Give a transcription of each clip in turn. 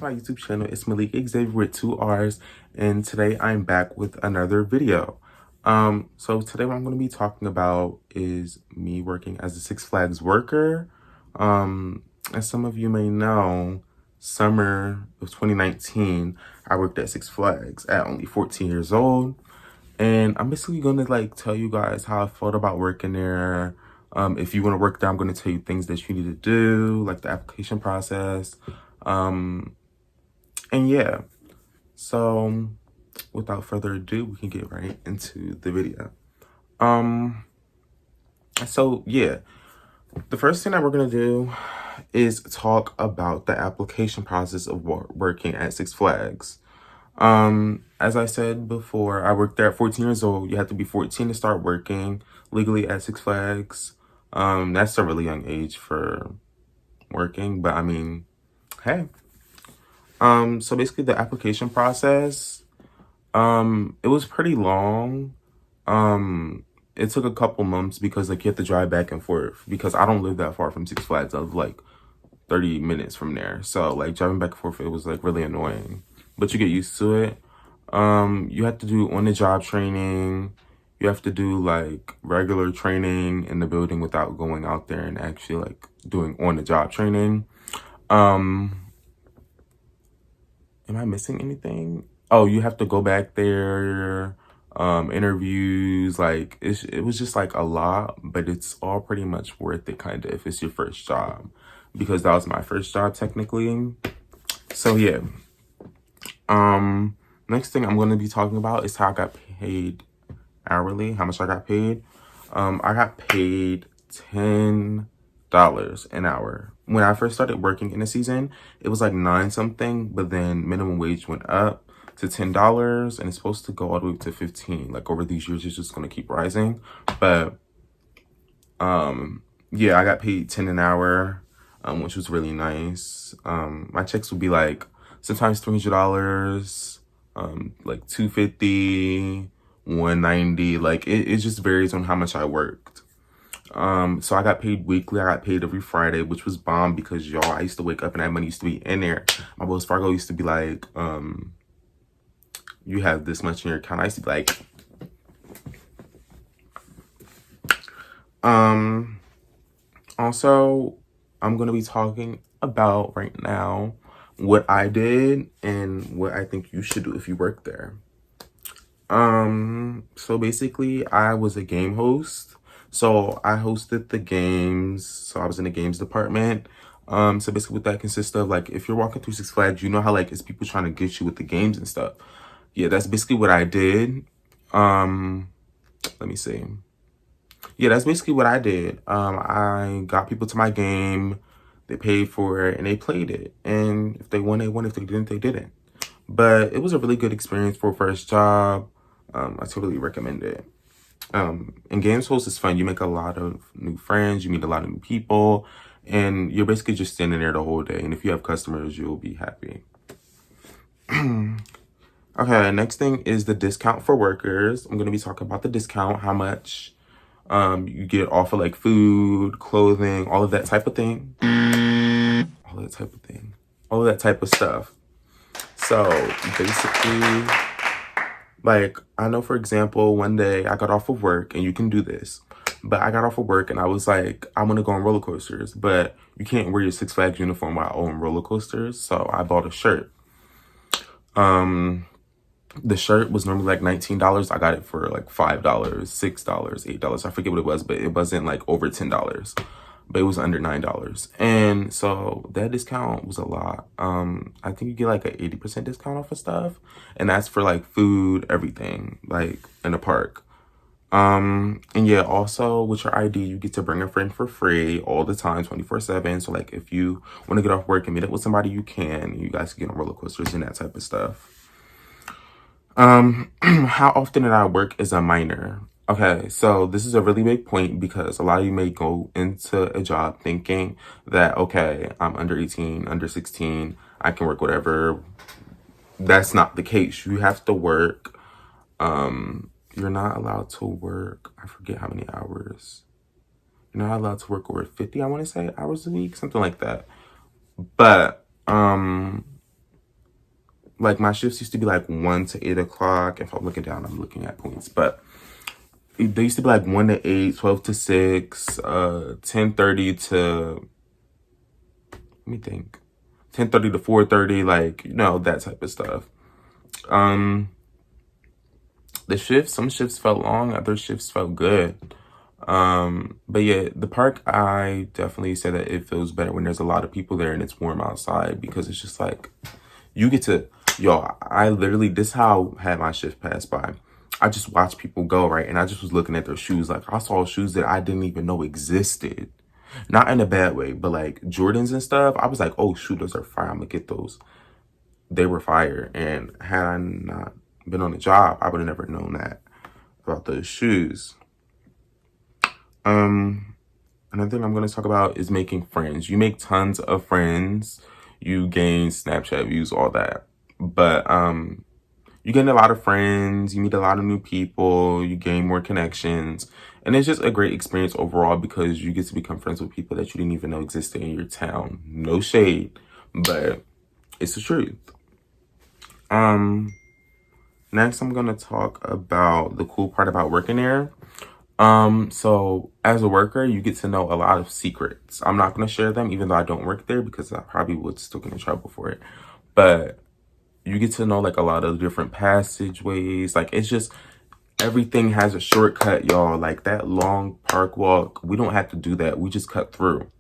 my YouTube channel. It's Malik Xavier with 2 R's, and today I'm back with another video. So today what I'm going to be talking about is me working as a Six Flags worker. As some of you may know, summer of 2019, I worked at Six Flags at only 14 years old. And I'm basically going to tell you guys how I felt about working there. If you want to work there, I'm going to tell you things that you need to do, like the application process. And yeah, so without further ado, we can get right into the video. So yeah, the first thing that we're going to do is talk about the application process of working at Six Flags. As I said before, I worked there at 14 years old. You have to be 14 to start working legally at Six Flags. That's a really young age for working, but I mean, hey. So basically the application process, it was pretty long. It took a couple months because you have to drive back and forth because I don't live that far from Six Flags. I live 30 minutes from there. So driving back and forth, it was really annoying, but you get used to it. You have to do on-the-job training. You have to do regular training in the building without going out there and actually doing on-the-job training. Am I missing anything? Oh, you have to go back there, interviews, it was just a lot, but it's all pretty much worth it kind of if it's your first job, because that was my first job technically. So yeah. Next thing I'm going to be talking about is how I got paid hourly, how much I got paid. I got paid $10 an hour. When I first started working in the season, it was 9 something, but then minimum wage went up to $10 and it's supposed to go all the way up to 15. Over these years, it's just going to keep rising. But yeah, I got paid 10 an hour, which was really nice. My checks would be sometimes $300, $250, $190. It just varies on how much I worked. So I got paid weekly. I got paid every Friday, which was bomb because y'all, I used to wake up and that money used to be in there. My Wells Fargo used to be you have this much in your account. I used to be also, I'm going to be talking about right now what I did and what I think you should do if you work there. So basically I was a game host. So I hosted the games. So I was in the games department. So basically what that consists of, if you're walking through Six Flags, you know how it's people trying to get you with the games and stuff. Yeah, that's basically what I did. Let me see. Yeah, that's basically what I did. I got people to my game. They paid for it and they played it. And if they won, they won. If they didn't, they didn't. But it was a really good experience for a first job. I totally recommend it. And games host is fun. You make a lot of new friends. You meet a lot of new people. And you're basically just standing there the whole day. And if you have customers, you'll be happy. Okay, next thing is the discount for workers. I'm going to be talking about the discount, how much you get off of food, clothing, all of that type of thing. All of that type of stuff. So basically, I know, for example, one day I got off of work, and you can do this, but I got off of work and I was I want to go on roller coasters, but you can't wear your Six Flags uniform while on roller coasters. So I bought a shirt. The shirt was normally $19. I got it for $5, $6, $8. I forget what it was, but it wasn't over $10. But it was under $9. And so that discount was a lot. I think you get an 80% discount off of stuff. And that's for food, everything, in the park. And yeah, also with your ID, you get to bring a friend for free all the time, 24/7. So if you want to get off work and meet up with somebody, you can. You guys can get on roller coasters and that type of stuff. How often did I work as a minor? Okay, so this is a really big point because a lot of you may go into a job thinking that, okay, I'm under 18, under 16, I can work whatever. That's not the case. You have to work. You're not allowed to work, I forget how many hours. You're not allowed to work over 50, I want to say, hours a week, something like that. But like my shifts used to be like 1 to 8 o'clock. If I'm looking down, I'm looking at points, but they used to be like 1 to 8, 12 to 6, 10:30 to, let me think, 10:30 to 4:30, like, you know, that type of stuff. The shifts, some shifts felt long, other shifts felt good. But yeah, the park, I definitely say that it feels better when there's a lot of people there and it's warm outside, because it's just like, you get to, yo, I literally, this is how I had my shift pass by. I just watched people go, right? And I just was looking at their shoes. Like, I saw shoes that I didn't even know existed. Not in a bad way, but like Jordans and stuff. I was like, oh shoot, those are fire. I'm gonna get those. They were fire. And had I not been on the job, I would have never known that about those shoes. Another thing I'm going to talk about is making friends. You make tons of friends, you gain Snapchat views, all that. But you gain a lot of friends, you meet a lot of new people, you gain more connections, and it's just a great experience overall because you get to become friends with people that you didn't even know existed in your town. No shade, but it's the truth. Next I'm going to talk about the cool part about working there. So as a worker, you get to know a lot of secrets. I'm not going to share them, even though I don't work there, because I probably would still get in trouble for it. But you get to know like a lot of different passageways. Like, it's just, everything has a shortcut, y'all. Like that long park walk, we don't have to do that. We just cut through.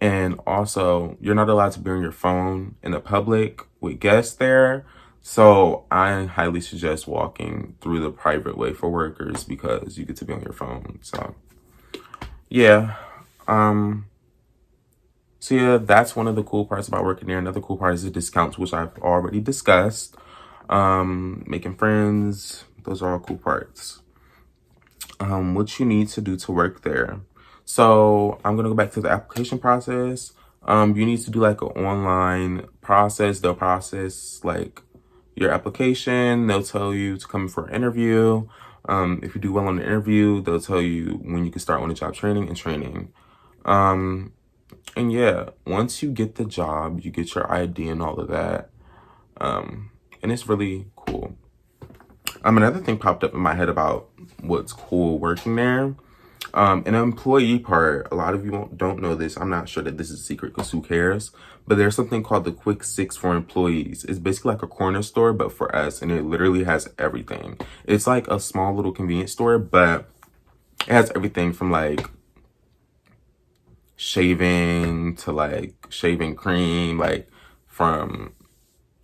And also, you're not allowed to be on your phone in the public with guests there. So I highly suggest walking through the private way for workers because you get to be on your phone. So yeah. So yeah, that's one of the cool parts about working there. Another cool part is the discounts, which I've already discussed. Making friends, those are all cool parts. What you need to do to work there. So I'm gonna go back to the application process. You need to do like an online process. They'll process like your application. They'll tell you to come for an interview. If you do well on the interview, they'll tell you when you can start on the job training and training. And yeah, once you get the job, you get your ID and all of that. And it's really cool. Another thing popped up in my head about what's cool working there. An employee part, a lot of you don't know this. I'm not sure that this is a secret because who cares? But there's something called the Quick Six for employees. It's basically like a corner store, but for us, and it literally has everything. It's like a small little convenience store, but it has everything from like shaving to like shaving cream, like from,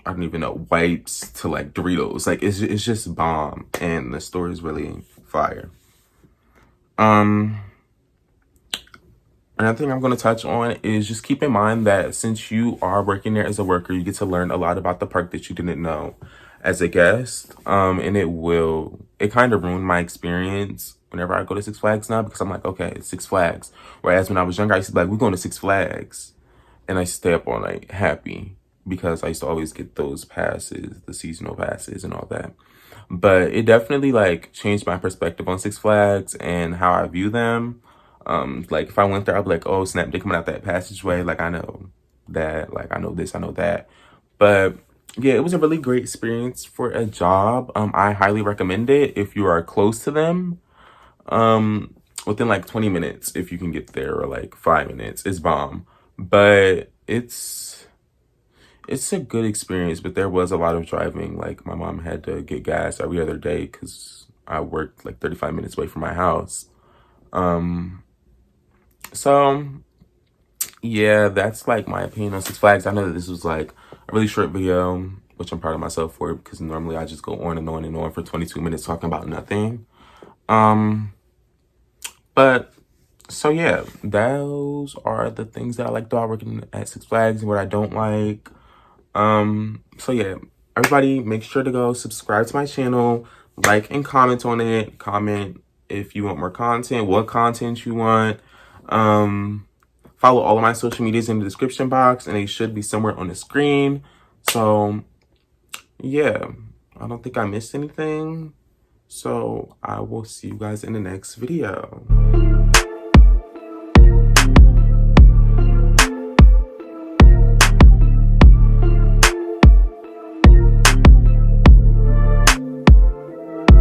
I don't even know, wipes to like Doritos. Like it's just bomb, and the store is really fire. Another thing I'm going to touch on is just keep in mind that since you are working there as a worker, you get to learn a lot about the park that you didn't know as a guest. And it kind of ruined my experience whenever I go to Six Flags now, because I'm like, okay, it's Six Flags. Whereas when I was younger, I used to be like, we're going to Six Flags. And I used to stay up all night happy because I used to always get those passes, the seasonal passes and all that. But it definitely like changed my perspective on Six Flags and how I view them. Like if I went there, I'd be like, oh snap, they're coming out that passageway. Like I know that, like I know this, I know that. But yeah, it was a really great experience for a job. I highly recommend it if you are close to them. Within like 20 minutes, if you can get there, or like 5 minutes, it's bomb. But it's a good experience, but there was a lot of driving. Like my mom had to get gas every other day because I worked like 35 minutes away from my house. So yeah, that's like my opinion on Six Flags. I know that this was like a really short video, which I'm proud of myself for, because normally I just go on and on and on for 22 minutes talking about nothing. But so yeah, those are the things that I like about working at Six Flags and what I don't like. So yeah, everybody make sure to go subscribe to my channel, like and comment on it. Comment if you want more content, what content you want. Follow all of my social medias in the description box, and they should be somewhere on the screen. So yeah, I don't think I missed anything. So I will see you guys in the next video.